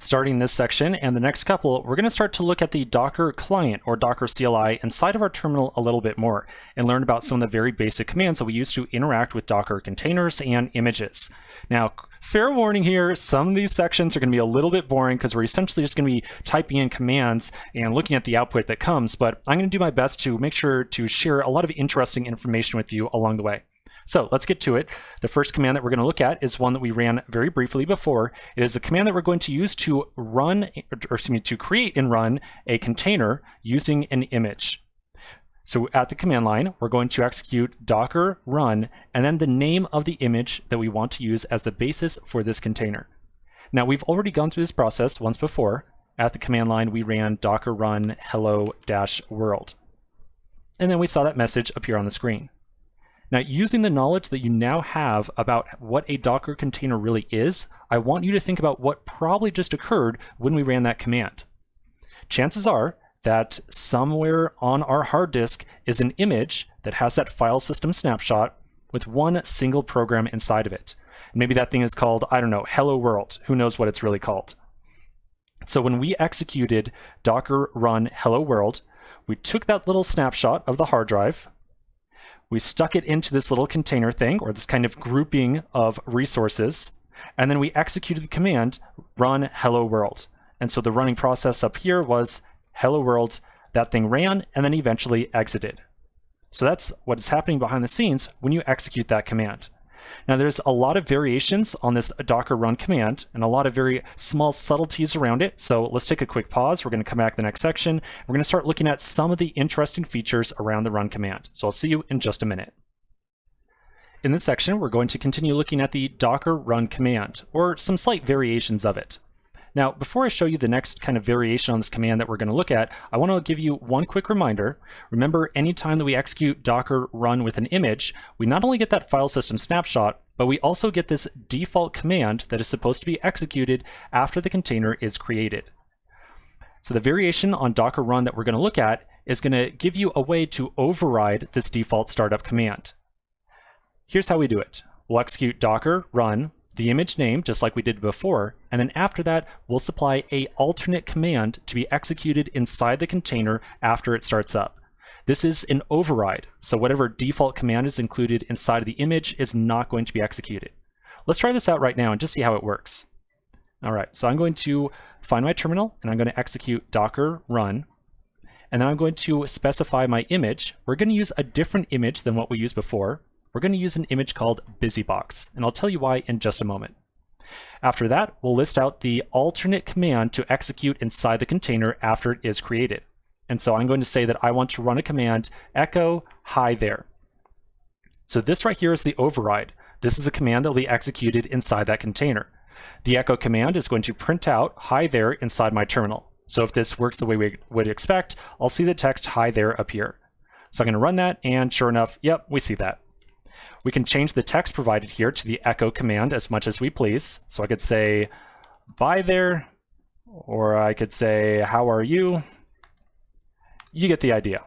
Starting this section and the next couple, we're going to start to look at the Docker client or Docker CLI inside of our terminal a little bit more and learn about some of the very basic commands that we use to interact with Docker containers and images. Now, fair warning here, some of these sections are going to be a little bit boring because we're essentially just going to be typing in commands and looking at the output that comes, but I'm going to do my best to make sure to share a lot of interesting information with you along the way. So let's get to it. The first command that we're going to look at is one that we ran very briefly before. It is a command that we're going to use to to create and run a container using an image. So at the command line, we're going to execute docker run and then the name of the image that we want to use as the basis for this container. Now we've already gone through this process once before. At the command line, we ran docker run hello-world. And then we saw that message appear on the screen. Now, using the knowledge that you now have about what a Docker container really is, I want you to think about what probably just occurred when we ran that command. Chances are that somewhere on our hard disk is an image that has that file system snapshot with one single program inside of it. Maybe that thing is called, I don't know, Hello World. Who knows what it's really called? So when we executed docker run hello world, we took that little snapshot of the hard drive, we stuck it into this little container thing, or this kind of grouping of resources, and then we executed the command run hello world. And so the running process up here was hello world, that thing ran, and then eventually exited. So that's what is happening behind the scenes when you execute that command. Now there's a lot of variations on this docker run command and a lot of very small subtleties around it. So let's take a quick pause. We're going to come back to the next section. We're going to start looking at some of the interesting features around the run command. So I'll see you in just a minute. In this section, we're going to continue looking at the docker run command, or some slight variations of it. Now, before I show you the next kind of variation on this command that we're going to look at, I want to give you one quick reminder. Remember, anytime that we execute docker run with an image, we not only get that file system snapshot, but we also get this default command that is supposed to be executed after the container is created. So the variation on docker run that we're going to look at is going to give you a way to override this default startup command. Here's how we do it. We'll execute docker run the image name, just like we did before, and then after that, we'll supply an alternate command to be executed inside the container after it starts up. This is an override, so whatever default command is included inside of the image is not going to be executed. Let's try this out right now and just see how it works. All right, so I'm going to find my terminal, and I'm going to execute docker run, and then I'm going to specify my image. We're going to use a different image than what we used before. We're going to use an image called BusyBox, and I'll tell you why in just a moment. After that, we'll list out the alternate command to execute inside the container after it is created. And so I'm going to say that I want to run a command echo hi there. So this right here is the override. This is a command that will be executed inside that container. The echo command is going to print out hi there inside my terminal. So if this works the way we would expect, I'll see the text hi there appear. So I'm going to run that, and sure enough, yep, we see that. We can change the text provided here to the echo command as much as we please. So I could say, bye there, or I could say, how are you? You get the idea.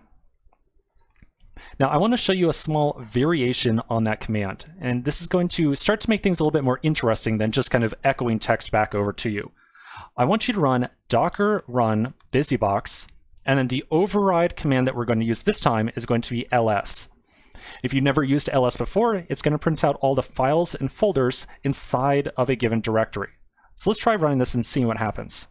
Now I want to show you a small variation on that command, and this is going to start to make things a little bit more interesting than just kind of echoing text back over to you. I want you to run docker run busybox, and then the override command that we're going to use this time is going to be ls. If you've never used ls before, it's going to print out all the files and folders inside of a given directory. So let's try running this and seeing what happens.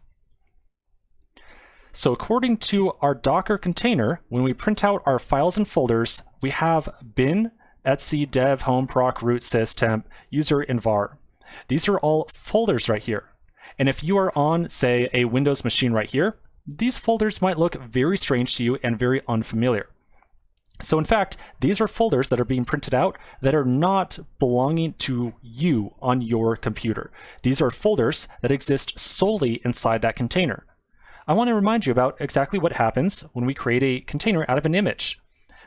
So according to our Docker container, when we print out our files and folders, we have bin, etc, dev, home, proc, root, sys, temp, user, and var. These are all folders right here. And if you are on, say, a Windows machine right here, these folders might look very strange to you and very unfamiliar. So in fact, these are folders that are being printed out that are not belonging to you on your computer. These are folders that exist solely inside that container. I want to remind you about exactly what happens when we create a container out of an image.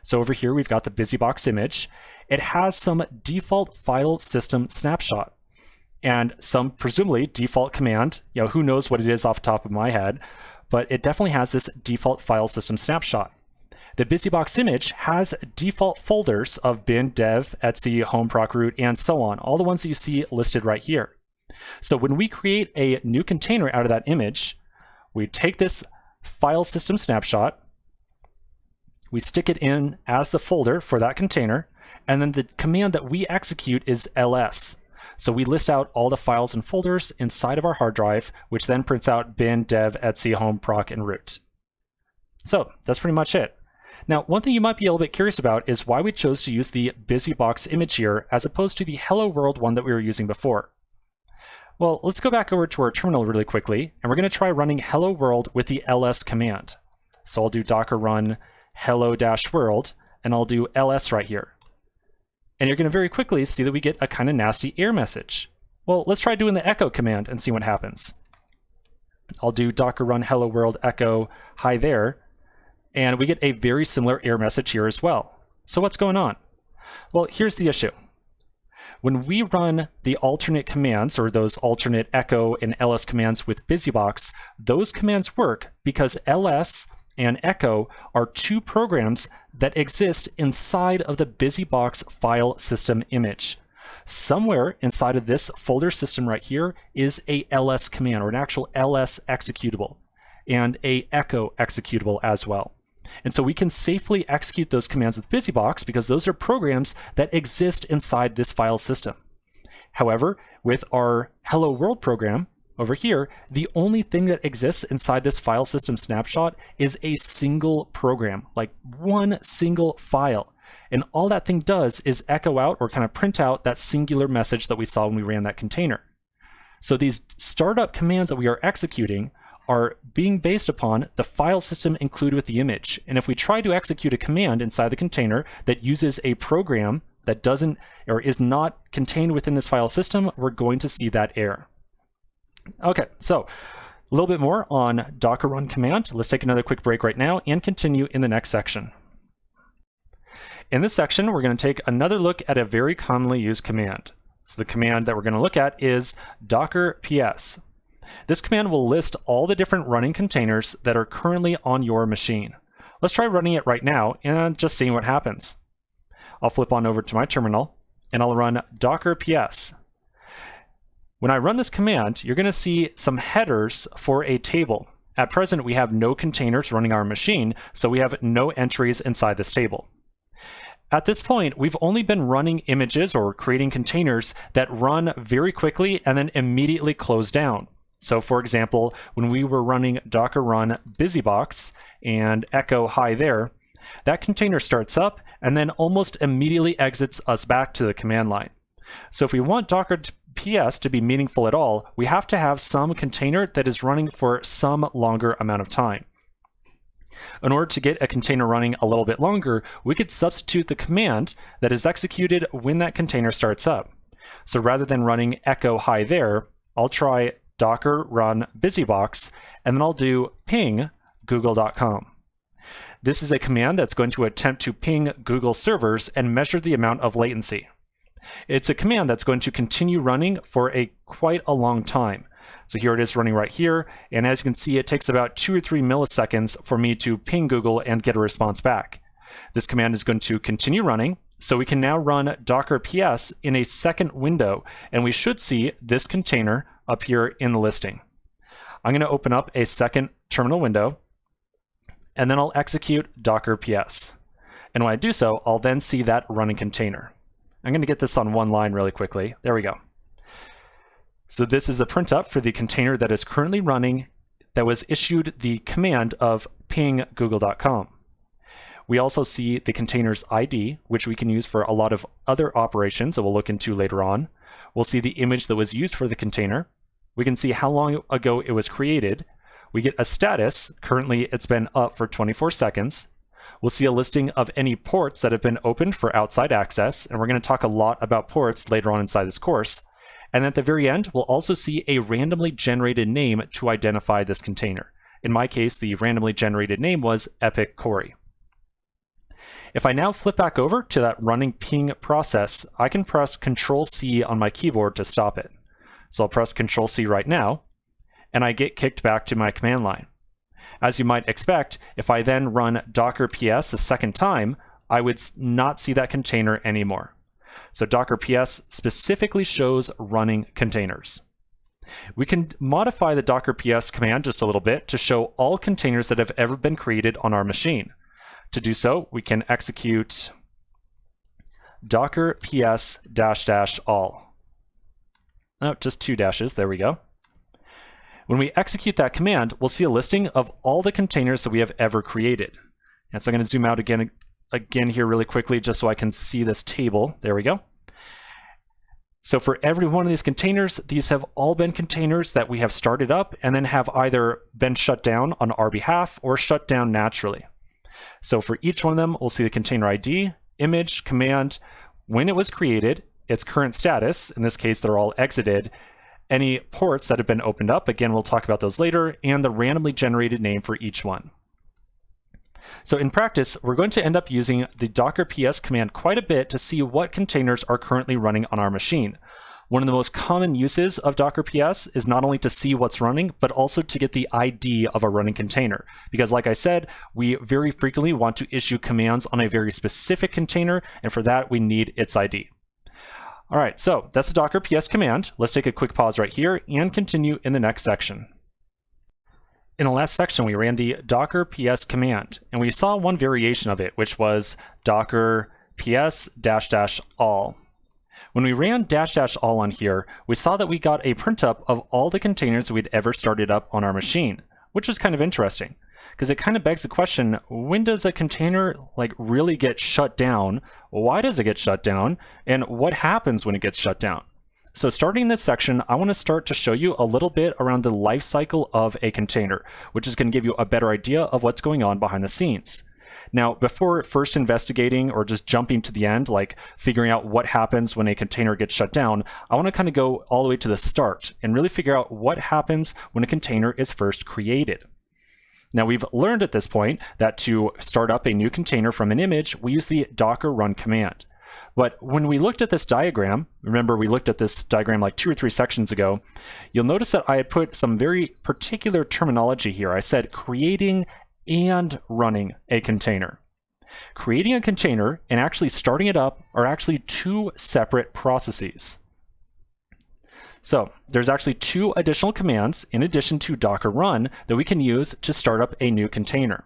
So over here, we've got the BusyBox image. It has some default file system snapshot and some presumably default command. You know, who knows what it is off the top of my head, but it definitely has this default file system snapshot. The BusyBox image has default folders of bin, dev, etc, home, proc, root, and so on, all the ones that you see listed right here. So when we create a new container out of that image, we take this file system snapshot, we stick it in as the folder for that container, and then the command that we execute is ls. So we list out all the files and folders inside of our hard drive, which then prints out bin, dev, etc, home, proc, and root. So that's pretty much it. Now, one thing you might be a little bit curious about is why we chose to use the BusyBox image here as opposed to the Hello World one that we were using before. Well, let's go back over to our terminal really quickly, and we're going to try running Hello World with the ls command. So I'll do docker run hello-world, and I'll do ls right here. And you're going to very quickly see that we get a kind of nasty error message. Well, let's try doing the echo command and see what happens. I'll do docker run hello world echo hi there, and we get a very similar error message here as well. So what's going on? Well, here's the issue. When we run the alternate commands, or those alternate echo and ls commands with BusyBox, those commands work because ls and echo are two programs that exist inside of the BusyBox file system image. Somewhere inside of this folder system right here is a ls command, or an actual ls executable, and a echo executable as well. And so we can safely execute those commands with BusyBox because those are programs that exist inside this file system. However, with our Hello World program over here, the only thing that exists inside this file system snapshot is a single program, like one single file. And all that thing does is echo out or kind of print out that singular message that we saw when we ran that container. So these startup commands that we are executing are being based upon the file system included with the image. And if we try to execute a command inside the container that uses a program that doesn't or is not contained within this file system, we're going to see that error. Okay, so a little bit more on docker run command. Let's take another quick break right now and continue in the next section. In this section, we're going to take another look at a very commonly used command. So the command that we're going to look at is docker ps. This command will list all the different running containers that are currently on your machine. Let's try running it right now and just seeing what happens. I'll flip on over to my terminal and I'll run docker ps. When I run this command, you're going to see some headers for a table. At present, we have no containers running our machine, so we have no entries inside this table. At this point, we've only been running images or creating containers that run very quickly and then immediately close down. So for example, when we were running docker run BusyBox and echo hi there, that container starts up and then almost immediately exits us back to the command line. So if we want docker ps to be meaningful at all, we have to have some container that is running for some longer amount of time. In order to get a container running a little bit longer, we could substitute the command that is executed when that container starts up. So rather than running echo hi there, I'll try docker run BusyBox, and then I'll do ping google.com. This is a command that's going to attempt to ping Google servers and measure the amount of latency. It's a command that's going to continue running for quite a long time. So here it is running right here, and as you can see, it takes about 2 or 3 milliseconds for me to ping Google and get a response back. This command is going to continue running, so we can now run docker ps in a second window, and we should see this container up here in the listing. I'm going to open up a second terminal window, and then I'll execute docker ps. And when I do so, I'll then see that running container. I'm going to get this on one line really quickly. There we go. So this is a print-up for the container that is currently running that was issued the command of ping google.com. We also see the container's ID, which we can use for a lot of other operations that we'll look into later on. We'll see the image that was used for the container. We can see how long ago it was created. We get a status. Currently, it's been up for 24 seconds. We'll see a listing of any ports that have been opened for outside access, and we're going to talk a lot about ports later on inside this course. And at the very end, we'll also see a randomly generated name to identify this container. In my case, the randomly generated name was Epic Corey. If I now flip back over to that running ping process, I can press Control-C on my keyboard to stop it. So I'll press Control-C right now, and I get kicked back to my command line. As you might expect, if I then run docker ps a second time, I would not see that container anymore. So docker ps specifically shows running containers. We can modify the Docker PS command just a little bit to show all containers that have ever been created on our machine. To do so, we can execute docker ps -- all. Oh, just 2 dashes, there we go. When we execute that command, we'll see a listing of all the containers that we have ever created. And so I'm going to zoom out again here really quickly just so I can see this table. There we go. So for every one of these containers, these have all been containers that we have started up and then have either been shut down on our behalf or shut down naturally. So for each one of them, we'll see the container ID, image, command, when it was created, its current status, in this case they're all exited, any ports that have been opened up, again we'll talk about those later, and the randomly generated name for each one. So in practice, we're going to end up using the docker ps command quite a bit to see what containers are currently running on our machine. One of the most common uses of docker ps is not only to see what's running, but also to get the ID of a running container. Because like I said, we very frequently want to issue commands on a very specific container, and for that we need its ID. All right, so that's the docker ps command. Let's take a quick pause right here and continue in the next section. In the last section, we ran the docker ps command, and we saw one variation of it, which was docker ps -- all. When we ran -- all on here, we saw that we got a printup of all the containers we'd ever started up on our machine, which is kind of interesting, because it kind of begs the question, when does a container really get shut down? Why does it get shut down? And what happens when it gets shut down? So starting this section, I want to start to show you a little bit around the life cycle of a container, which is going to give you a better idea of what's going on behind the scenes. Now, before first investigating or just jumping to the end, like figuring out what happens when a container gets shut down, I want to kind of go all the way to the start and really figure out what happens when a container is first created. Now, we've learned at this point that to start up a new container from an image, we use the docker run command. But when we looked at this diagram, remember we looked at this diagram like 2 or 3 sections ago, you'll notice that I had put some very particular terminology here. I said creating and running a container. Creating a container and actually starting it up are actually 2 separate processes. So there's actually 2 additional commands in addition to docker run that we can use to start up a new container.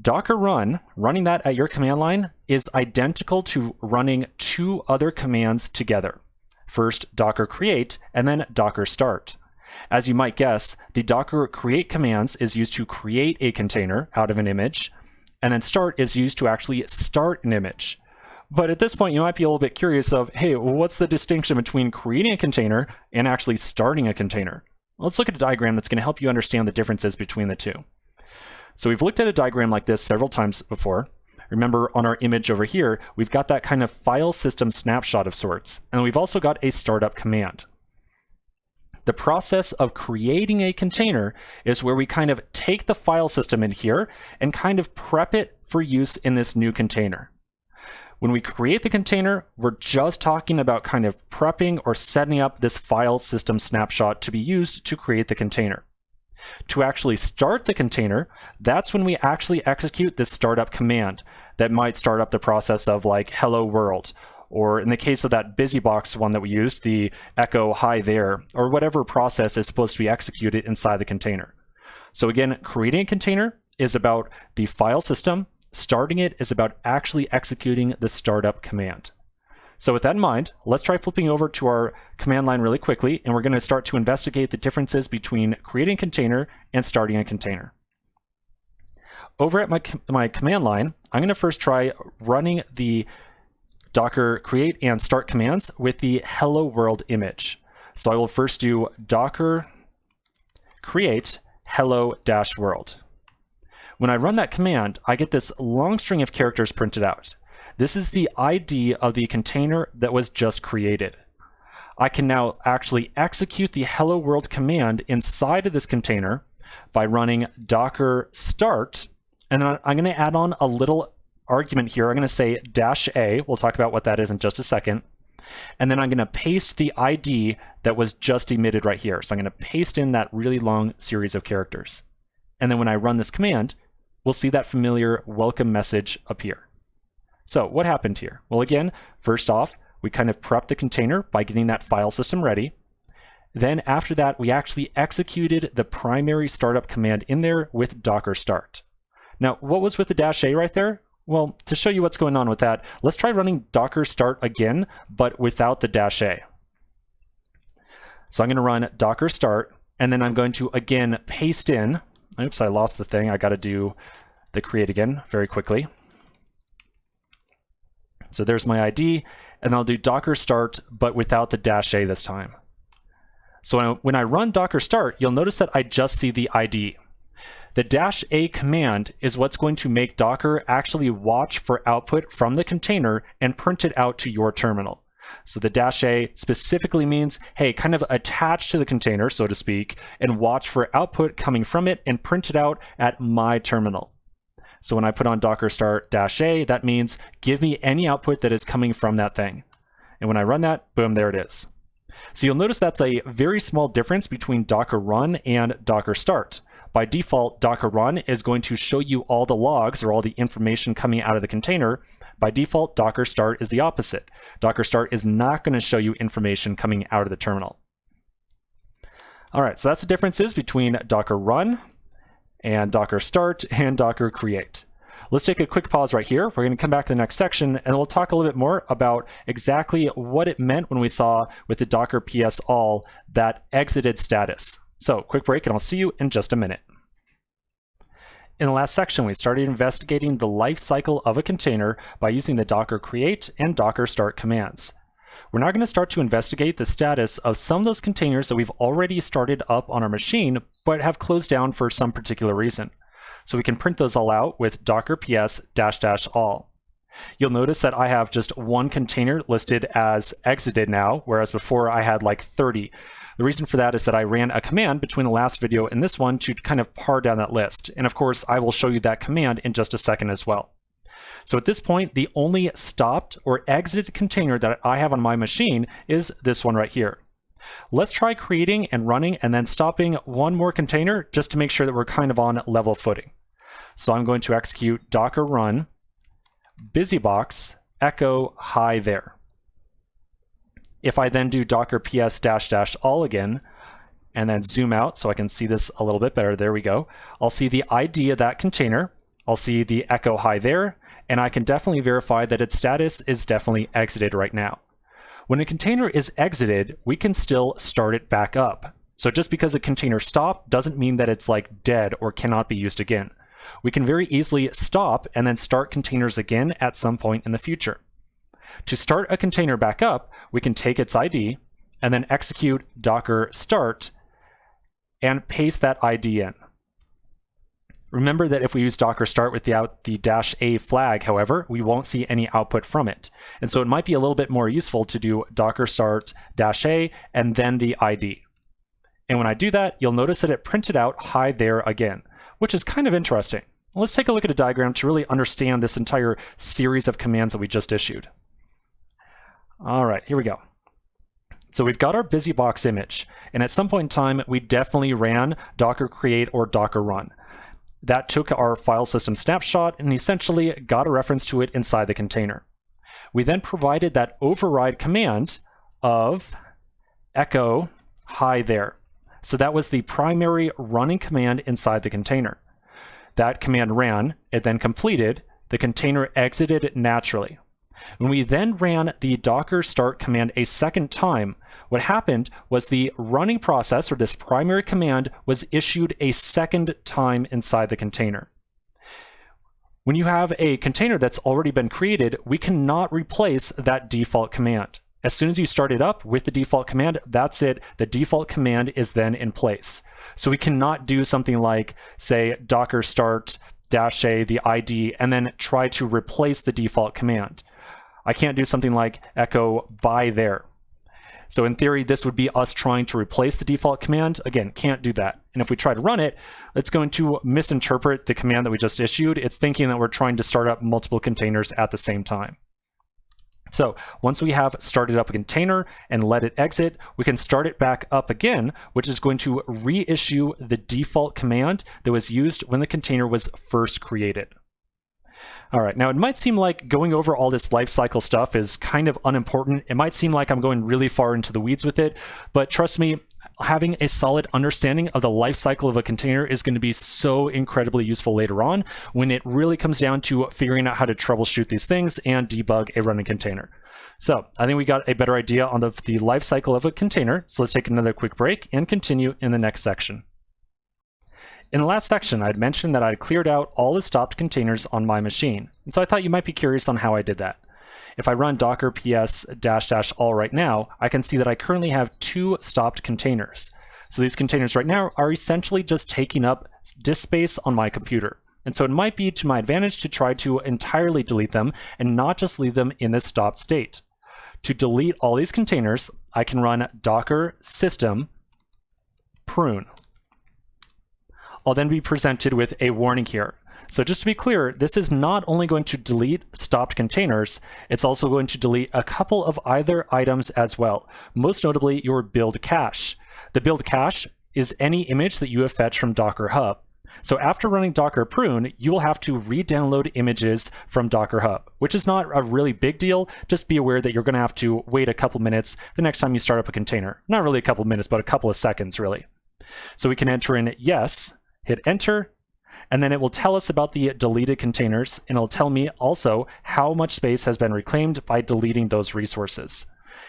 Docker run, running that at your command line, is identical to running 2 other commands together. First, docker create, and then docker start. As you might guess, the docker create commands is used to create a container out of an image, and then start is used to actually start an image. But at this point, you might be a little bit curious of, hey, what's the distinction between creating a container and actually starting a container? Let's look at a diagram that's going to help you understand the differences between the 2. So we've looked at a diagram like this several times before. Remember on our image over here, we've got that kind of file system snapshot of sorts, and we've also got a startup command. The process of creating a container is where we kind of take the file system in here and kind of prep it for use in this new container. When we create the container, we're just talking about kind of prepping or setting up this file system snapshot to be used to create the container. To actually start the container, that's when we actually execute this startup command that might start up the process of like hello world, or in the case of that BusyBox one that we used, the echo hi there, or whatever process is supposed to be executed inside the container. So again, creating a container is about the file system. Starting it is about actually executing the startup command. So with that in mind, let's try flipping over to our command line really quickly, and we're going to start to investigate the differences between creating a container and starting a container. Over at my command line, I'm going to first try running the docker create and start commands with the hello world image. So I will first do docker create hello-world. When I run that command, I get this long string of characters printed out. This is the ID of the container that was just created. I can now actually execute the hello world command inside of this container by running docker start, and then I'm going to add on a little argument here. I'm going to say -a. We'll talk about what that is in just a second. And then I'm going to paste the ID that was just emitted right here. So I'm going to paste in that really long series of characters. And then when I run this command, we'll see that familiar welcome message appear. So what happened here? Well, again, first off, we kind of prepped the container by getting that file system ready. Then after that, we actually executed the primary startup command in there with docker start. Now, what was with the -a right there? Well, to show you what's going on with that, let's try running docker start again, but without the -a. So I'm going to run docker start, and then I'm going to again paste in, oops, I lost the thing. I got to do the create again very quickly. So there's my ID, and I'll do docker start, but without the -a this time. So when I run docker start, you'll notice that I just see the ID. The -a command is what's going to make Docker actually watch for output from the container and print it out to your terminal. So the -a specifically means, hey, kind of attach to the container, so to speak, and watch for output coming from it and print it out at my terminal. So when I put on docker start -a, that means give me any output that is coming from that thing. And when I run that, boom, there it is. So you'll notice that's a very small difference between docker run and docker start. By default, docker run is going to show you all the logs or all the information coming out of the container. By default, docker start is the opposite. Docker start is not going to show you information coming out of the terminal. All right, so that's the differences between docker run and docker start and docker create. Let's take a quick pause right here. We're going to come back to the next section, and we'll talk a little bit more about exactly what it meant when we saw with the docker ps all that exited status. So quick break, and I'll see you in just a minute. In the last section, we started investigating the life cycle of a container by using the docker create and docker start commands. We're now going to start to investigate the status of some of those containers that we've already started up on our machine, but have closed down for some particular reason. So we can print those all out with docker ps --all. You'll notice that I have just one container listed as exited now, whereas before I had like 30. The reason for that is that I ran a command between the last video and this one to kind of par down that list. And of course, I will show you that command in just a second as well. So at this point, the only stopped or exited container that I have on my machine is this one right here. Let's try creating and running and then stopping one more container just to make sure that we're kind of on level footing. So I'm going to execute docker run busybox echo hi there. If I then do docker ps --all again, and then zoom out so I can see this a little bit better, there we go. I'll see the ID of that container. I'll see the echo hi there, and I can definitely verify that its status is definitely exited right now. When a container is exited, we can still start it back up. So just because a container stopped doesn't mean that it's like dead or cannot be used again. We can very easily stop and then start containers again at some point in the future. To start a container back up, we can take its ID and then execute docker start and paste that ID in. Remember that if we use docker start without the -a flag, however, we won't see any output from it. And so it might be a little bit more useful to do docker start -a and then the ID. And when I do that, you'll notice that it printed out hi there again, which is kind of interesting. Let's take a look at a diagram to really understand this entire series of commands that we just issued. All right, here we go. So we've got our busybox image, and at some point in time, we definitely ran docker create or docker run. That took our file system snapshot and essentially got a reference to it inside the container. We then provided that override command of echo hi there. So that was the primary running command inside the container. That command ran, it then completed, the container exited naturally. When we then ran the docker start command a second time, what happened was the running process, or this primary command, was issued a second time inside the container. When you have a container that's already been created, we cannot replace that default command. As soon as you start it up with the default command, that's it. The default command is then in place. So we cannot do something like, say, docker start -a, the ID, and then try to replace the default command. I can't do something like echo by there. So in theory, this would be us trying to replace the default command. Again, can't do that. And if we try to run it, it's going to misinterpret the command that we just issued. It's thinking that we're trying to start up multiple containers at the same time. So once we have started up a container and let it exit, we can start it back up again, which is going to reissue the default command that was used when the container was first created. All right, now it might seem like going over all this lifecycle stuff is kind of unimportant. It might seem like I'm going really far into the weeds with it, but trust me, having a solid understanding of the life cycle of a container is going to be so incredibly useful later on when it really comes down to figuring out how to troubleshoot these things and debug a running container. So I think we got a better idea on the life cycle of a container. So let's take another quick break and continue in the next section. In the last section, I'd mentioned that I'd cleared out all the stopped containers on my machine. And so I thought you might be curious on how I did that. If I run docker ps --all right now, I can see that I currently have 2 stopped containers. So these containers right now are essentially just taking up disk space on my computer. And so it might be to my advantage to try to entirely delete them and not just leave them in this stopped state. To delete all these containers, I can run docker system prune. I'll then be presented with a warning here. So just to be clear, this is not only going to delete stopped containers, it's also going to delete a couple of other items as well, most notably your build cache. The build cache is any image that you have fetched from Docker Hub. So after running docker prune, you will have to re-download images from Docker Hub, which is not a really big deal. Just be aware that you're going to have to wait a couple minutes the next time you start up a container. Not really a couple minutes, but a couple of seconds, really. So we can enter in yes, hit enter, and then it will tell us about the deleted containers, and it'll tell me also how much space has been reclaimed by deleting those resources.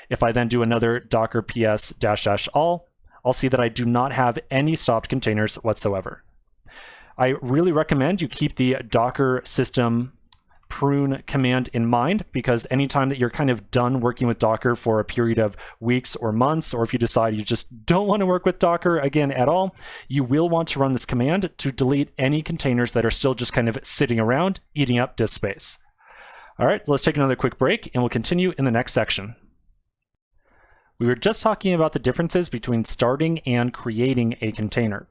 If I then do another docker ps --all, I'll see that I do not have any stopped containers whatsoever. I really recommend you keep the docker system prune command in mind, because anytime that you're kind of done working with Docker for a period of weeks or months, or if you decide you just don't want to work with Docker again at all, you will want to run this command to delete any containers that are still just kind of sitting around, eating up disk space. All right, let's take another quick break and we'll continue in the next section. We were just talking about the differences between starting and creating a container.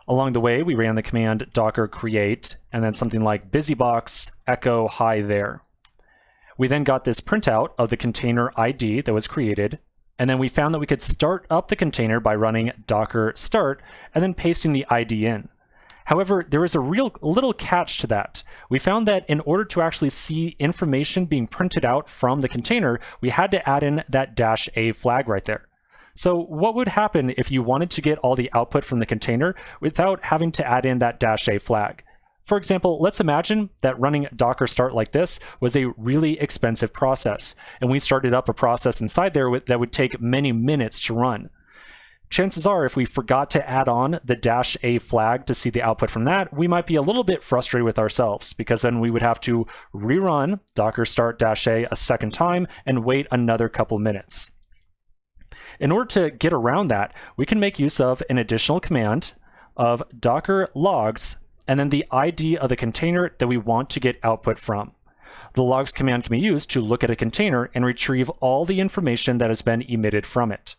Along the way, we ran the command docker create, and then something like busybox echo hi there. We then got this printout of the container ID that was created, and then we found that we could start up the container by running docker start and then pasting the ID in. However, there was a little catch to that. We found that in order to actually see information being printed out from the container, we had to add in that -a flag right there. So what would happen if you wanted to get all the output from the container without having to add in that -a flag? For example, let's imagine that running docker start like this was a really expensive process, and we started up a process inside there that would take many minutes to run. Chances are, if we forgot to add on the -a flag to see the output from that, we might be a little bit frustrated with ourselves, because then we would have to rerun docker start -a a second time and wait another couple minutes. In order to get around that, we can make use of an additional command of docker logs and then the ID of the container that we want to get output from. The logs command can be used to look at a container and retrieve all the information that has been emitted from it.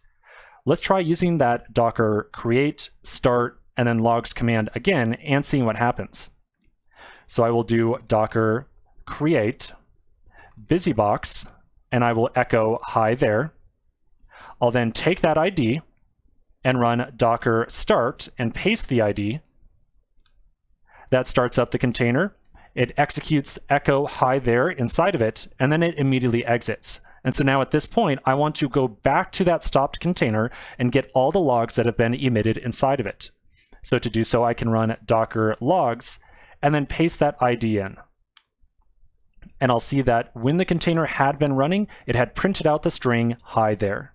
Let's try using that docker create, start, and then logs command again and seeing what happens. So I will do docker create busybox, and I will echo hi there. I'll then take that ID and run docker start and paste the ID. That starts up the container. It executes echo hi there inside of it, and then it immediately exits. And so now at this point, I want to go back to that stopped container and get all the logs that have been emitted inside of it. So to do so, I can run docker logs and then paste that ID in. And I'll see that when the container had been running, it had printed out the string hi there.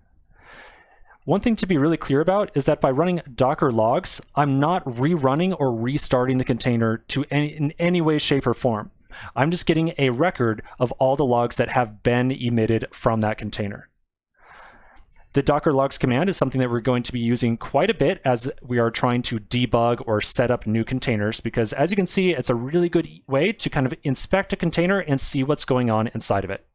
One thing to be really clear about is that by running docker logs, I'm not rerunning or restarting the container in any way, shape, or form. I'm just getting a record of all the logs that have been emitted from that container. The docker logs command is something that we're going to be using quite a bit as we are trying to debug or set up new containers, because as you can see, it's a really good way to kind of inspect a container and see what's going on inside of it.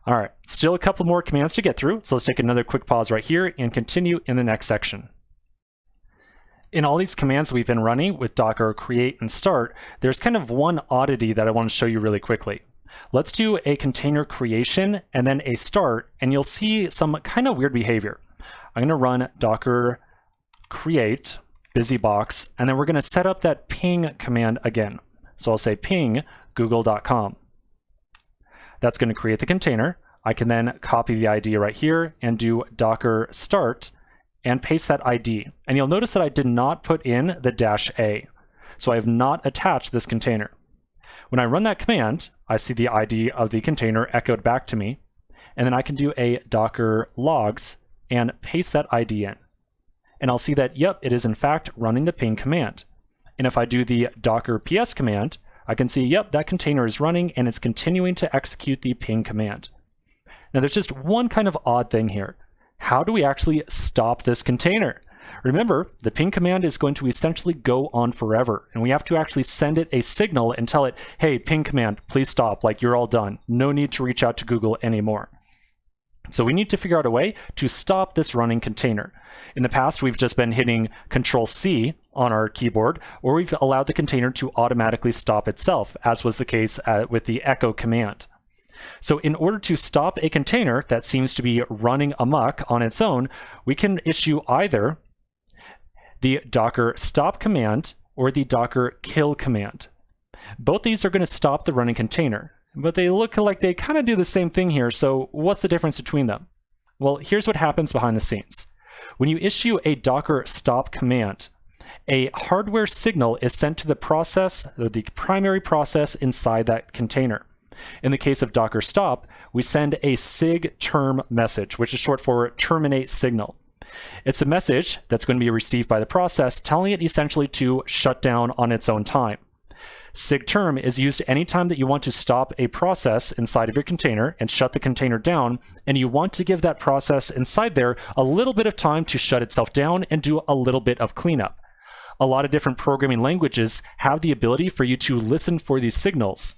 All right, still a couple more commands to get through, so let's take another quick pause right here and continue in the next section. In all these commands we've been running with docker create and start, there's kind of one oddity that I want to show you really quickly. Let's do a container creation and then a start, and you'll see some kind of weird behavior. I'm going to run docker create busybox, and then we're going to set up that ping command again. So I'll say ping google.com. That's going to create the container. I can then copy the ID right here and do docker start and paste that ID. And you'll notice that I did not put in the -a. So I have not attached this container. When I run that command, I see the ID of the container echoed back to me. And then I can do a docker logs and paste that ID in. And I'll see that, yep, it is in fact running the ping command. And if I do the docker ps command, I can see, yep, that container is running and it's continuing to execute the ping command. Now there's just one kind of odd thing here. How do we actually stop this container? Remember, the ping command is going to essentially go on forever, and we have to actually send it a signal and tell it, hey, ping command, please stop, like you're all done. No need to reach out to Google anymore. So we need to figure out a way to stop this running container. In the past, we've just been hitting Control-C on our keyboard, or we've allowed the container to automatically stop itself, as was the case with the echo command. So in order to stop a container that seems to be running amok on its own, we can issue either the docker stop command or the docker kill command. Both these are going to stop the running container, but they look like they kind of do the same thing here, so what's the difference between them? Well, here's what happens behind the scenes. When you issue a docker stop command, a hardware signal is sent to the process, or the primary process inside that container. In the case of docker stop, we send a sig term message, which is short for terminate signal. It's a message that's going to be received by the process, telling it essentially to shut down on its own time. Sig term is used anytime that you want to stop a process inside of your container and shut the container down, and you want to give that process inside there a little bit of time to shut itself down and do a little bit of cleanup. A lot of different programming languages have the ability for you to listen for these signals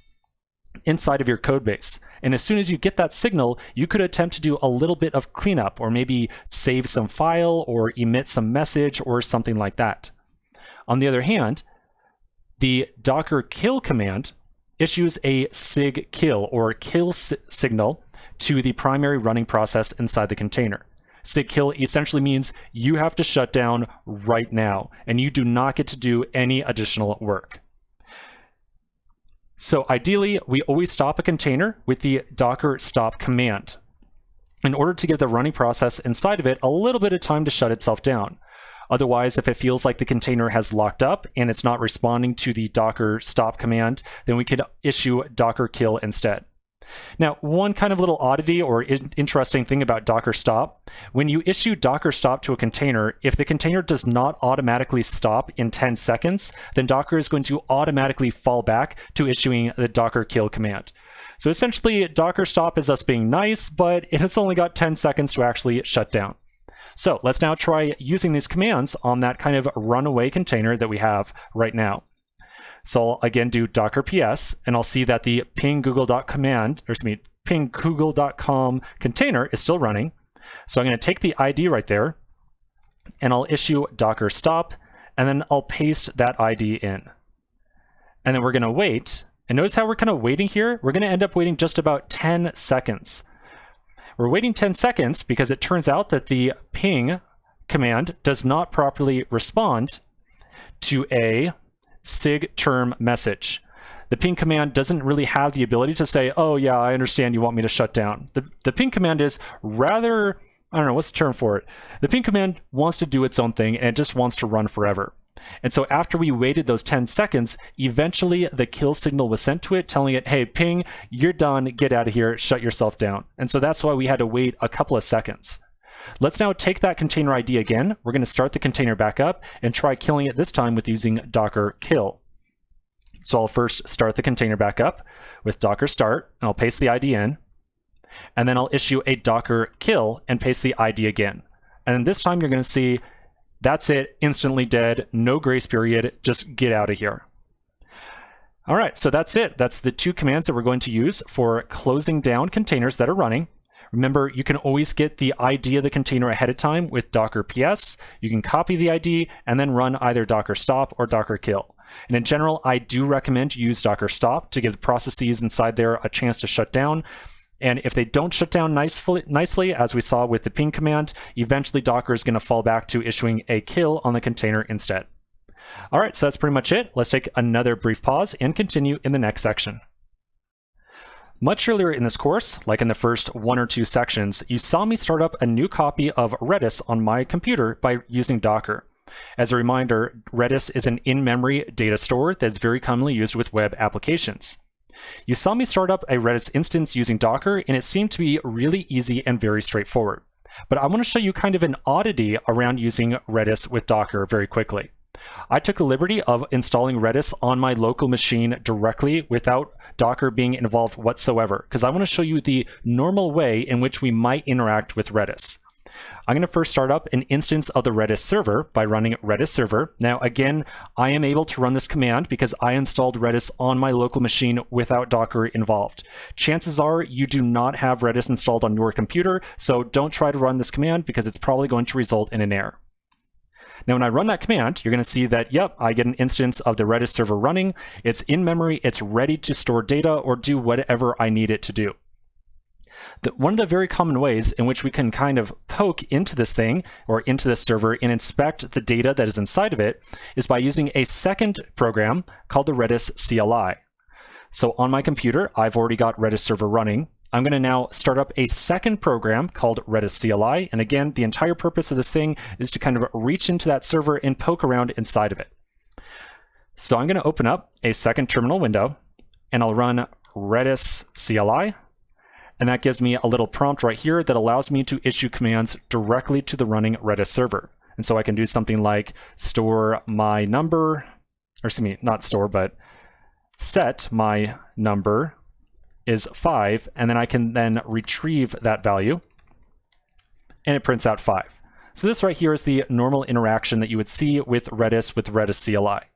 inside of your code base. And as soon as you get that signal, you could attempt to do a little bit of cleanup, or maybe save some file or emit some message or something like that. On the other hand, the docker kill command issues a sig kill or kill signal to the primary running process inside the container. Sig kill essentially means you have to shut down right now, and you do not get to do any additional work. So ideally, we always stop a container with the docker stop command in order to give the running process inside of it a little bit of time to shut itself down. Otherwise, if it feels like the container has locked up and it's not responding to the docker stop command, then we could issue docker kill instead. Now, one kind of little oddity or interesting thing about docker stop, when you issue docker stop to a container, if the container does not automatically stop in 10 seconds, then Docker is going to automatically fall back to issuing the docker kill command. So essentially, docker stop is us being nice, but it's only got 10 seconds to actually shut down. So let's now try using these commands on that kind of runaway container that we have right now. So I'll again do docker ps, and I'll see that the ping google.com container is still running. So I'm going to take the ID right there, and I'll issue docker stop, and then I'll paste that ID in. And then we're going to wait. And notice how we're kind of waiting here? We're going to end up waiting just about 10 seconds. We're waiting 10 seconds because it turns out that the ping command does not properly respond to a sig term message. The ping command doesn't really have the ability to say, oh yeah, I understand you want me to shut down. The ping command is rather, I don't know, what's the term for it? The ping command wants to do its own thing and it just wants to run forever. And so after we waited those 10 seconds, eventually the kill signal was sent to it, telling it, hey, ping, you're done, get out of here, shut yourself down. And so that's why we had to wait a couple of seconds. Let's now take that container ID again. We're going to start the container back up and try killing it this time with using docker kill. So I'll first start the container back up with docker start, and I'll paste the ID in. And then I'll issue a docker kill and paste the ID again. And this time you're going to see that's it, instantly dead, no grace period, just get out of here. All right, so that's it. That's the two commands that we're going to use for closing down containers that are running. Remember, you can always get the ID of the container ahead of time with docker ps. You can copy the ID and then run either docker stop or docker kill. And in general, I do recommend you use docker stop to give the processes inside there a chance to shut down. And if they don't shut down nicely, as we saw with the ping command, eventually Docker is going to fall back to issuing a kill on the container instead. All right, so that's pretty much it. Let's take another brief pause and continue in the next section. Much earlier in this course, like in the first 1 or 2 sections, you saw me start up a new copy of Redis on my computer by using Docker. As a reminder, Redis is an in-memory data store that's very commonly used with web applications. You saw me start up a Redis instance using Docker, and it seemed to be really easy and very straightforward. But I want to show you kind of an oddity around using Redis with Docker very quickly. I took the liberty of installing Redis on my local machine directly without Docker being involved whatsoever, because I want to show you the normal way in which we might interact with Redis. I'm going to first start up an instance of the Redis server by running Redis server. Now, again, I am able to run this command because I installed Redis on my local machine without Docker involved. Chances are you do not have Redis installed on your computer, so don't try to run this command because it's probably going to result in an error. Now, when I run that command, you're going to see that, yep, I get an instance of the Redis server running. It's in memory. It's ready to store data or do whatever I need it to do. One of the very common ways in which we can kind of poke into this thing or into this server and inspect the data that is inside of it is by using a second program called the Redis CLI. So on my computer, I've already got Redis server running. I'm going to now start up a second program called Redis CLI. And again, the entire purpose of this thing is to kind of reach into that server and poke around inside of it. So I'm going to open up a second terminal window and I'll run Redis CLI. And that gives me a little prompt right here that allows me to issue commands directly to the running Redis server. And so I can do something like store my number, or excuse me, not store, but set my number is 5, and then I can then retrieve that value, and it prints out 5. So this right here is the normal interaction that you would see with Redis CLI.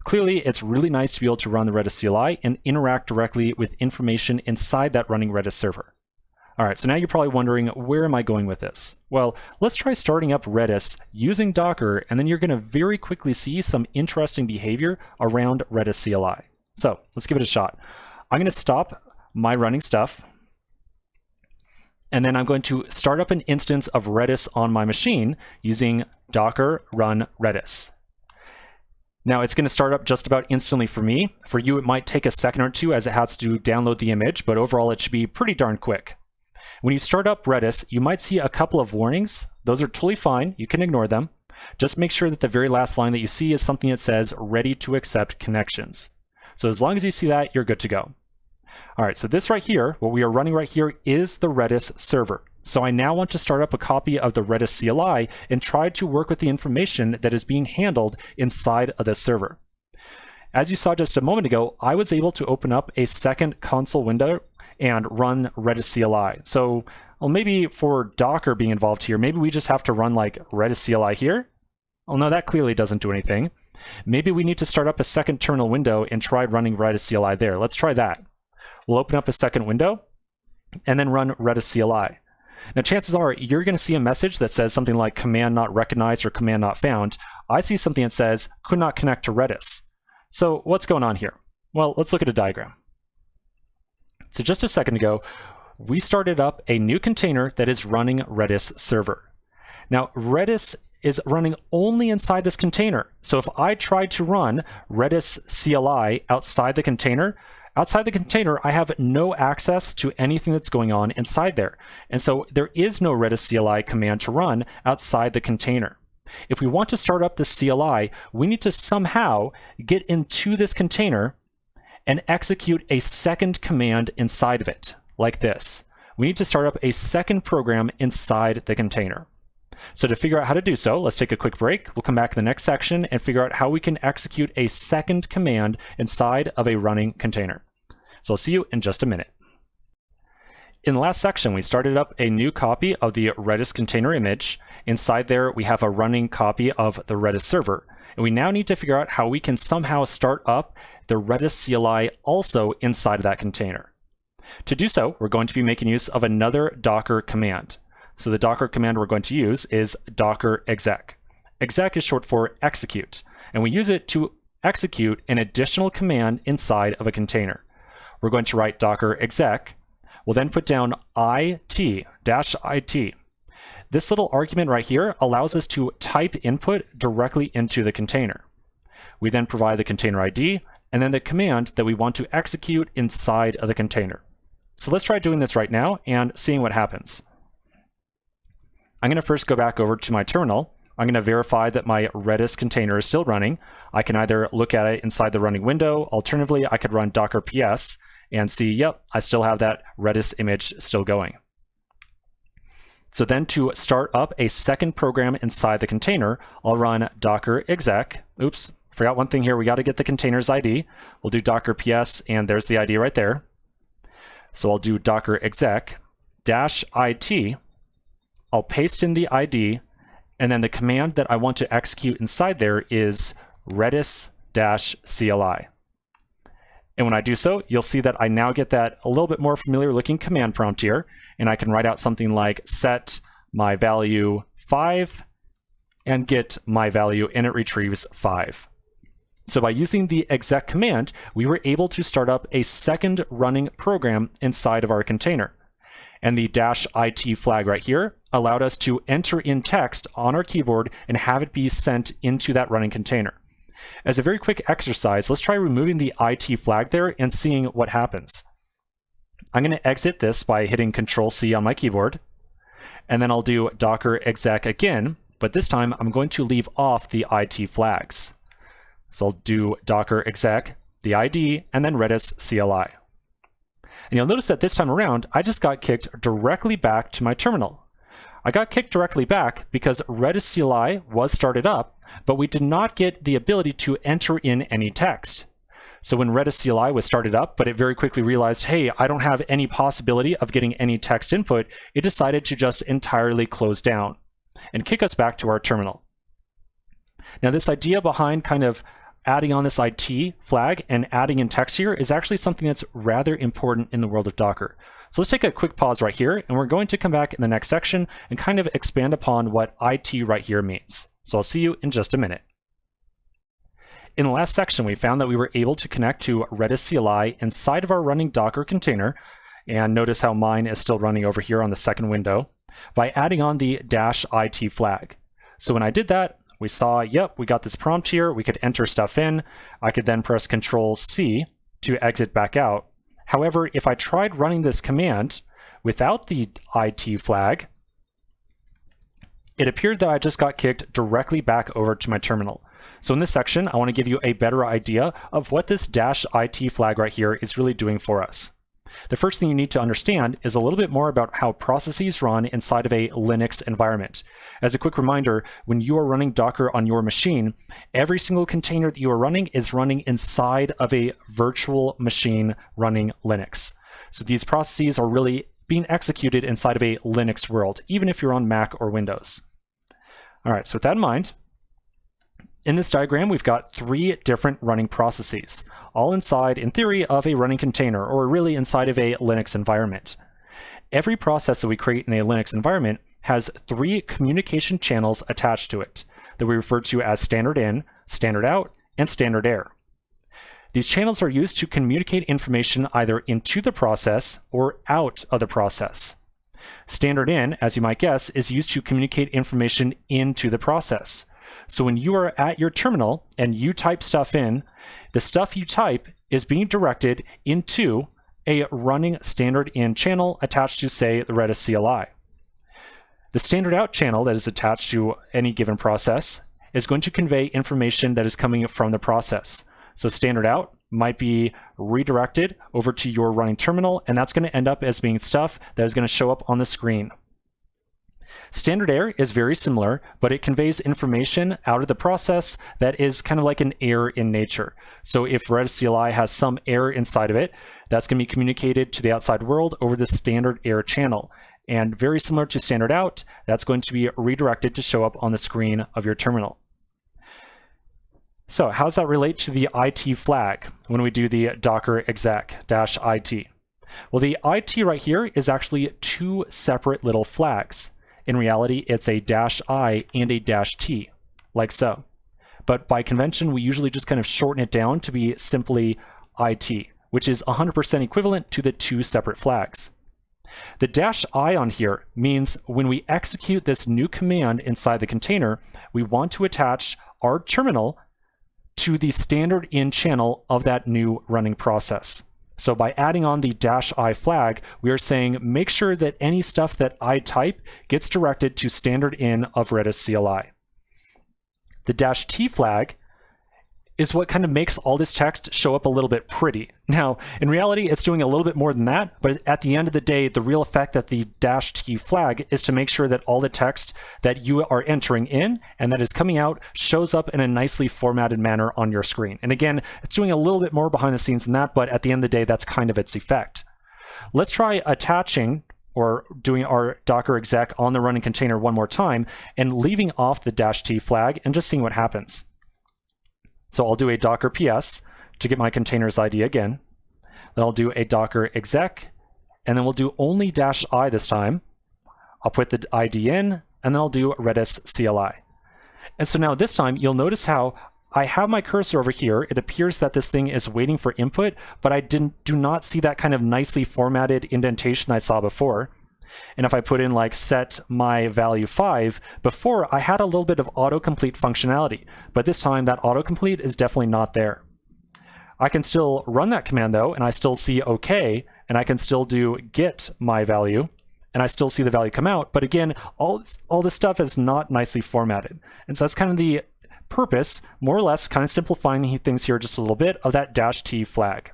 Clearly, it's really nice to be able to run the Redis CLI and interact directly with information inside that running Redis server. All right, so now you're probably wondering, where am I going with this? Well, let's try starting up Redis using Docker, and then you're going to very quickly see some interesting behavior around Redis CLI. So let's give it a shot. I'm going to stop my running stuff, and then I'm going to start up an instance of Redis on my machine using Docker run Redis. Now it's going to start up just about instantly for me. For you, it might take a second or two as it has to download the image, but overall it should be pretty darn quick. When you start up Redis, you might see a couple of warnings. Those are totally fine. You can ignore them. Just make sure that the very last line that you see is something that says ready to accept connections. So as long as you see that, you're good to go. All right, so this right here, what we are running right here is the Redis server. So I now want to start up a copy of the Redis CLI and try to work with the information that is being handled inside of this server. As you saw just a moment ago, I was able to open up a second console window and run Redis CLI. So well, maybe for Docker being involved here, maybe we just have to run like Redis CLI here. Oh no, that clearly doesn't do anything. Maybe we need to start up a second terminal window and try running Redis CLI there. Let's try that. We'll open up a second window and then run Redis CLI. Now, chances are you're going to see a message that says something like command not recognized or command not found. I see something that says could not connect to Redis. So what's going on here? Well, let's look at a diagram. So just a second ago, we started up a new container that is running Redis server. Now, Redis is running only inside this container. So if I try to run Redis CLI outside the container, I have no access to anything that's going on inside there. And so there is no Redis CLI command to run outside the container. If we want to start up this CLI, we need to somehow get into this container and execute a second command inside of it, like this. We need to start up a second program inside the container. So to figure out how to do so, let's take a quick break. We'll come back in the next section and figure out how we can execute a second command inside of a running container. So I'll see you in just a minute. In the last section, we started up a new copy of the Redis container image. Inside there, we have a running copy of the Redis server. And we now need to figure out how we can somehow start up the Redis CLI also inside of that container. To do so, we're going to be making use of another Docker command. So the Docker command we're going to use is docker exec. Exec is short for execute, and we use it to execute an additional command inside of a container. We're going to write docker exec. We'll then put down -it. This little argument right here allows us to type input directly into the container. We then provide the container ID and then the command that we want to execute inside of the container. So let's try doing this right now and seeing what happens. I'm going to first go back over to my terminal. I'm going to verify that my Redis container is still running. I can either look at it inside the running window. Alternatively, I could run docker ps and see, yep, I still have that Redis image still going. So then to start up a second program inside the container, I'll run docker exec. Oops, forgot one thing here. We got to get the container's ID. We'll do docker ps, and there's the ID right there. So I'll do docker exec -it. I'll paste in the ID, and then the command that I want to execute inside there is redis-cli. And when I do so, you'll see that I now get that a little bit more familiar looking command prompt here, and I can write out something like set my value 5 and get my value, and it retrieves 5. So by using the exec command, we were able to start up a second running program inside of our container. And the -it flag right here allowed us to enter in text on our keyboard and have it be sent into that running container. As a very quick exercise, let's try removing the IT flag there and seeing what happens. I'm going to exit this by hitting Control-C on my keyboard, and then I'll do docker exec again, but this time I'm going to leave off the IT flags. So I'll do docker exec, the ID, and then Redis CLI. And you'll notice that this time around, I just got kicked directly back to my terminal. I got kicked directly back because Redis CLI was started up, but we did not get the ability to enter in any text. So when Redis CLI was started up, but it very quickly realized, hey, I don't have any possibility of getting any text input, it decided to just entirely close down and kick us back to our terminal. Now, this idea behind kind of adding on this IT flag and adding in text here is actually something that's rather important in the world of Docker. So let's take a quick pause right here, and we're going to come back in the next section and kind of expand upon what IT right here means. So I'll see you in just a minute. In the last section, we found that we were able to connect to Redis CLI inside of our running Docker container, and notice how mine is still running over here on the second window, by adding on the -it flag. So when I did that, we saw, yep, we got this prompt here. We could enter stuff in. I could then press Control-C to exit back out. However, if I tried running this command without the IT flag, it appeared that I just got kicked directly back over to my terminal. So in this section, I want to give you a better idea of what this -it flag right here is really doing for us. The first thing you need to understand is a little bit more about how processes run inside of a Linux environment. As a quick reminder, when you are running Docker on your machine, every single container that you are running is running inside of a virtual machine running Linux. So these processes are really being executed inside of a Linux world, even if you're on Mac or Windows. All right, so with that in mind, in this diagram, we've got 3 different running processes, all inside, in theory, of a running container, or really inside of a Linux environment. Every process that we create in a Linux environment has 3 communication channels attached to it that we refer to as standard in, standard out, and standard air. These channels are used to communicate information either into the process or out of the process. Standard in, as you might guess, is used to communicate information into the process. So when you are at your terminal and you type stuff in, the stuff you type is being directed into a running standard in channel attached to, say, the Redis CLI. The standard out channel that is attached to any given process is going to convey information that is coming from the process. So standard out might be redirected over to your running terminal, and that's going to end up as being stuff that is going to show up on the screen. Standard air is very similar, but it conveys information out of the process that is kind of like an error in nature. So if Redis CLI has some error inside of it, that's going to be communicated to the outside world over the standard air channel. And very similar to standard out, that's going to be redirected to show up on the screen of your terminal. So how does that relate to the IT flag when we do the docker exec -it? Well, the IT right here is actually 2 separate little flags. In reality, it's a -i and a -t, like so. But by convention, we usually just kind of shorten it down to be simply IT, which is 100% equivalent to the 2 separate flags. The -i on here means when we execute this new command inside the container, we want to attach our terminal to the standard in channel of that new running process. So by adding on the -i flag, we are saying make sure that any stuff that I type gets directed to standard in of Redis CLI. The -t flag is what kind of makes all this text show up a little bit pretty. Now, in reality, it's doing a little bit more than that, but at the end of the day, the real effect that the -t flag is to make sure that all the text that you are entering in and that is coming out shows up in a nicely formatted manner on your screen. And again, it's doing a little bit more behind the scenes than that, but at the end of the day, that's kind of its effect. Let's try attaching or doing our Docker exec on the running container one more time and leaving off the -t flag and just seeing what happens. So I'll do a Docker PS to get my container's ID again. Then I'll do a Docker exec, and then we'll do only -i this time. I'll put the ID in, and then I'll do Redis CLI. And so now this time, you'll notice how I have my cursor over here. It appears that this thing is waiting for input, but I do not see that kind of nicely formatted indentation I saw before. And if I put in like set my value 5, before I had a little bit of autocomplete functionality, but this time that autocomplete is definitely not there. I can still run that command though, and I still see OK, and I can still do get my value, and I still see the value come out. But again, all this stuff is not nicely formatted. And so that's kind of the purpose, more or less, kind of simplifying things here just a little bit, of that -t flag.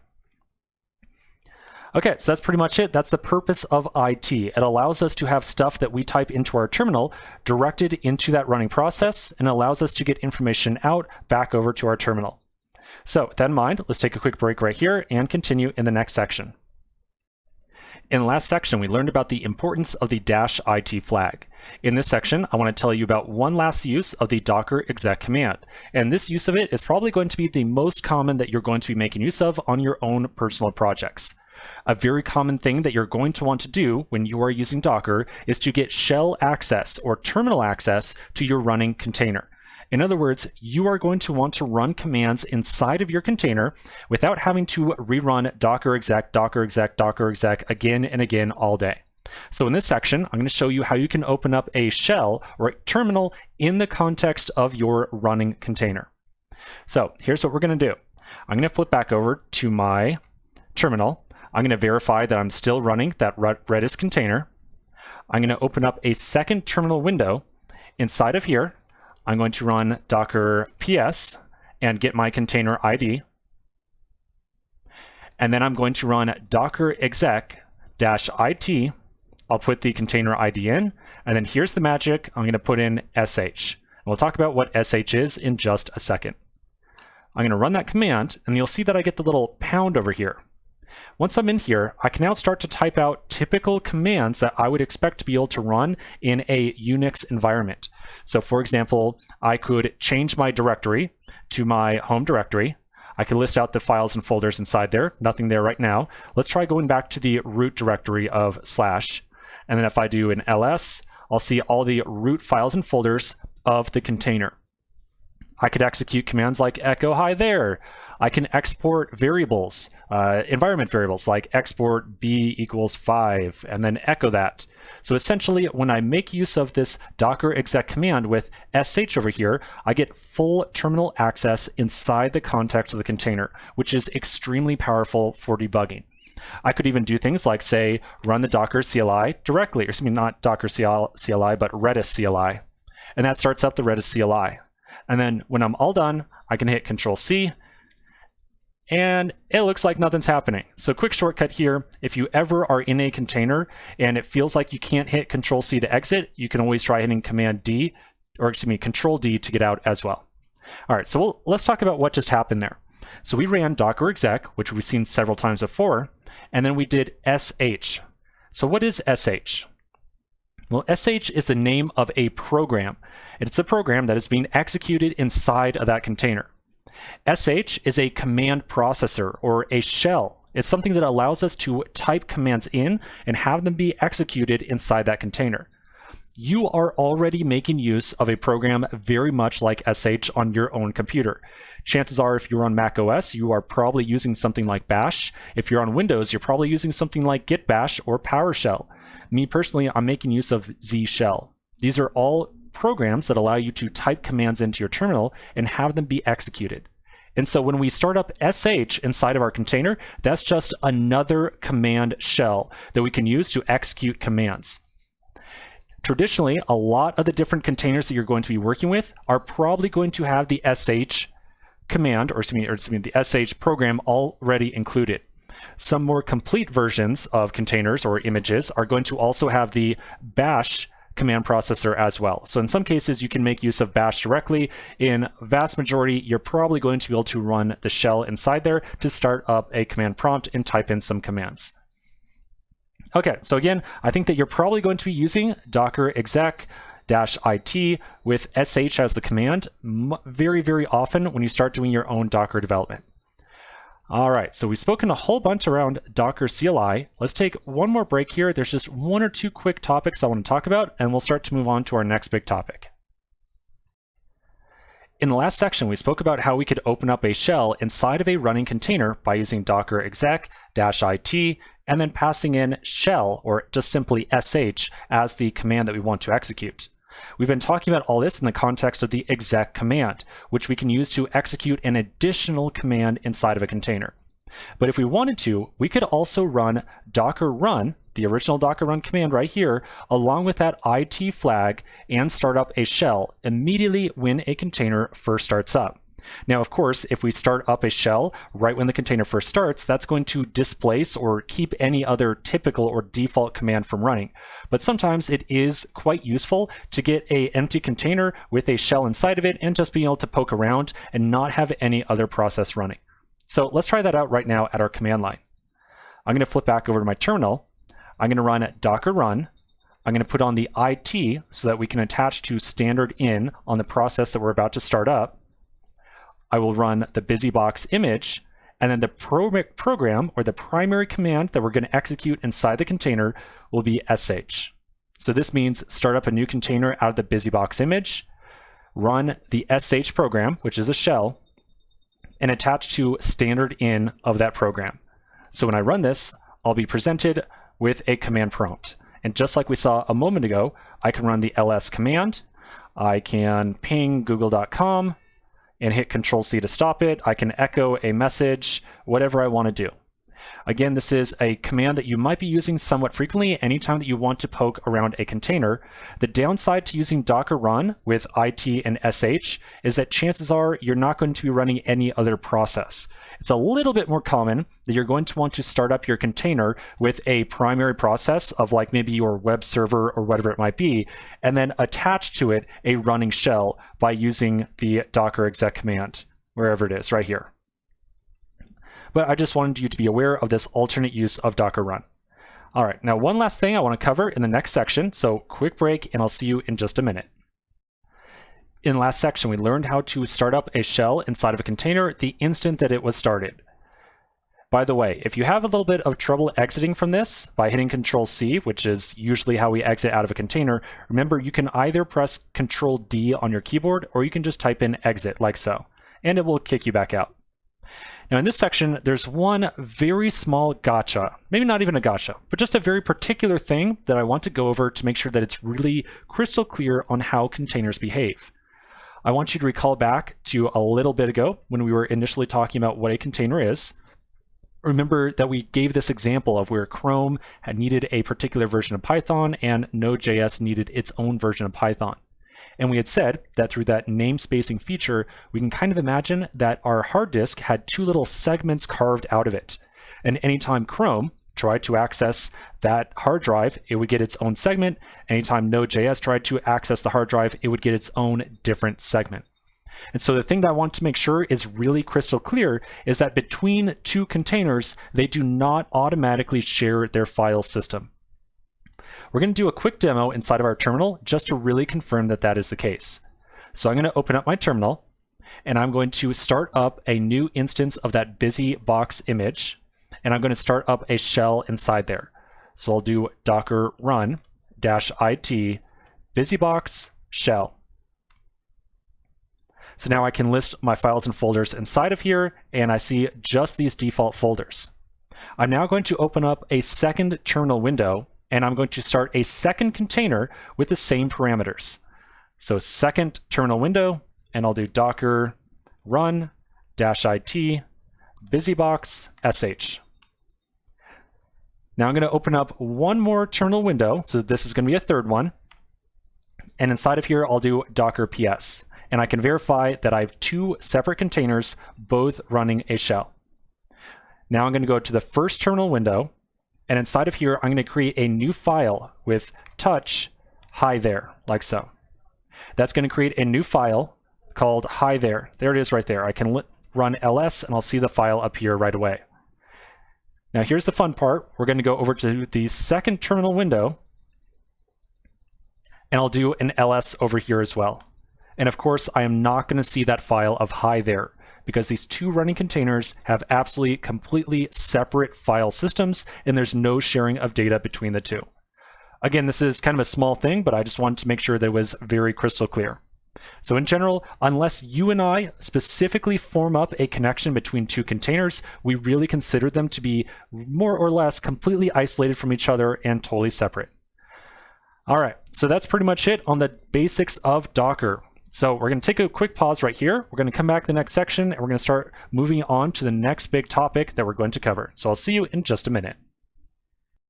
Okay, so that's pretty much it. That's the purpose of IT. It allows us to have stuff that we type into our terminal directed into that running process, and allows us to get information out back over to our terminal. So with that in mind, let's take a quick break right here and continue in the next section. In the last section, we learned about the importance of the -it flag. In this section, I want to tell you about one last use of the Docker exec command. And this use of it is probably going to be the most common that you're going to be making use of on your own personal projects. A very common thing that you're going to want to do when you are using Docker is to get shell access or terminal access to your running container. In other words, you are going to want to run commands inside of your container without having to rerun Docker exec, Docker exec, Docker exec again and again all day. So in this section, I'm going to show you how you can open up a shell or a terminal in the context of your running container. So here's what we're going to do. I'm going to flip back over to my terminal. I'm going to verify that I'm still running that Redis container. I'm going to open up a second terminal window. Inside of here, I'm going to run Docker PS and get my container ID. And then I'm going to run Docker exec -it. I'll put the container ID in, and then here's the magic. I'm going to put in sh. And we'll talk about what sh is in just a second. I'm going to run that command, and you'll see that I get the little pound over here. Once I'm in here, I can now start to type out typical commands that I would expect to be able to run in a Unix environment. So for example, I could change my directory to my home directory. I could list out the files and folders inside there. Nothing there right now. Let's try going back to the root directory of /. And then if I do an ls, I'll see all the root files and folders of the container. I could execute commands like echo hi there. I can export variables, environment variables like export b = 5, and then echo that. So essentially, when I make use of this Docker exec command with sh over here, I get full terminal access inside the context of the container, which is extremely powerful for debugging. I could even do things like, say, run the Docker CLI directly, or excuse me, not Docker CLI, but Redis CLI. And that starts up the Redis CLI. And then when I'm all done, I can hit Control-C, and it looks like nothing's happening. So quick shortcut here, if you ever are in a container and it feels like you can't hit Control-C to exit, you can always try hitting Command-D, or excuse me, Control-D to get out as well. All right, so let's talk about what just happened there. So we ran Docker exec, which we've seen several times before, and then we did sh. So what is sh? Well, sh is the name of a program. It's a program that is being executed inside of that container. sh is a command processor or a shell. It's something that allows us to type commands in and have them be executed inside that container. You are already making use of a program very much like sh on your own computer. Chances are, if you're on Mac OS, you are probably using something like bash. If you're on Windows, you're probably using something like git bash or PowerShell. Me personally, I'm making use of Z shell. These are all programs that allow you to type commands into your terminal and have them be executed. And so when we start up sh inside of our container, that's just another command shell that we can use to execute commands. Traditionally, a lot of the different containers that you're going to be working with are probably going to have the sh command, or the sh program already included. Some more complete versions of containers or images are going to also have the bash command processor as well. So in some cases, you can make use of bash directly. In vast majority, you're probably going to be able to run the shell inside there to start up a command prompt and type in some commands. Okay, so again, I think that you're probably going to be using docker exec -it with sh as the command very, very often when you start doing your own Docker development. All right, so we've spoken a whole bunch around Docker CLI. Let's take one more break here. There's just one or two quick topics I want to talk about, and we'll start to move on to our next big topic. In the last section, we spoke about how we could open up a shell inside of a running container by using docker exec -it and then passing in shell, or just simply sh, as the command that we want to execute. We've been talking about all this in the context of the exec command, which we can use to execute an additional command inside of a container. But if we wanted to, we could also run docker run, the original docker run command right here, along with that it flag, and start up a shell immediately when a container first starts up. Now, of course, if we start up a shell right when the container first starts, that's going to displace or keep any other typical or default command from running. But sometimes it is quite useful to get an empty container with a shell inside of it and just being able to poke around and not have any other process running. So let's try that out right now at our command line. I'm going to flip back over to my terminal. I'm going to run docker run. I'm going to put on the it so that we can attach to standard in on the process that we're about to start up. I will run the BusyBox image, and then the program, or the primary command that we're going to execute inside the container, will be sh. So this means start up a new container out of the BusyBox image, run the sh program, which is a shell, and attach to standard in of that program. So when I run this, I'll be presented with a command prompt. And just like we saw a moment ago, I can run the ls command, I can ping google.com, and hit Control-C to stop it. I can echo a message, whatever I want to do. Again, this is a command that you might be using somewhat frequently anytime that you want to poke around a container. The downside to using docker run with it and sh is that chances are you're not going to be running any other process. It's a little bit more common that you're going to want to start up your container with a primary process of like maybe your web server or whatever it might be, and then attach to it a running shell by using the docker exec command, wherever it is, right here. But I just wanted you to be aware of this alternate use of docker run. All right, now one last thing I want to cover in the next section, so quick break and I'll see you in just a minute. In the last section, we learned how to start up a shell inside of a container the instant that it was started. By the way, if you have a little bit of trouble exiting from this by hitting Control-C, which is usually how we exit out of a container, remember you can either press Control-D on your keyboard or you can just type in exit like so, and it will kick you back out. Now in this section, there's one very small gotcha, maybe not even a gotcha, but just a very particular thing that I want to go over to make sure that it's really crystal clear on how containers behave. I want you to recall back to a little bit ago when we were initially talking about what a container is. Remember that we gave this example of where Chrome had needed a particular version of Python and Node.js needed its own version of Python. And we had said that through that namespacing feature, we can kind of imagine that our hard disk had two little segments carved out of it. And anytime Chrome tried to access that hard drive, it would get its own segment. Anytime Node.js tried to access the hard drive, it would get its own different segment. And so the thing that I want to make sure is really crystal clear is that between two containers, they do not automatically share their file system. We're going to do a quick demo inside of our terminal just to really confirm that that is the case. So I'm going to open up my terminal and I'm going to start up a new instance of that BusyBox image, and I'm going to start up a shell inside there. So I'll do docker run -it BusyBox shell. So now I can list my files and folders inside of here, and I see just these default folders. I'm now going to open up a second terminal window, and I'm going to start a second container with the same parameters. So second terminal window, and I'll do docker run -it busybox sh. Now I'm going to open up one more terminal window. So this is going to be a third one. And inside of here, I'll do docker ps. And I can verify that I have two separate containers, both running a shell. Now I'm going to go to the first terminal window. And inside of here, I'm going to create a new file with touch hi there, like so. That's going to create a new file called hi there. There it is right there. I can run ls and I'll see the file appear right away. Now here's the fun part. We're going to go over to the second terminal window and I'll do an ls over here as well. And of course, I am not going to see that file of hi there because these two running containers have absolutely completely separate file systems and there's no sharing of data between the two. Again, this is kind of a small thing, but I just wanted to make sure that it was very crystal clear. So in general, unless you and I specifically form up a connection between two containers, we really consider them to be more or less completely isolated from each other and totally separate. All right, so that's pretty much it on the basics of Docker. So we're going to take a quick pause right here. We're going to come back to the next section and we're going to start moving on to the next big topic that we're going to cover. So I'll see you in just a minute.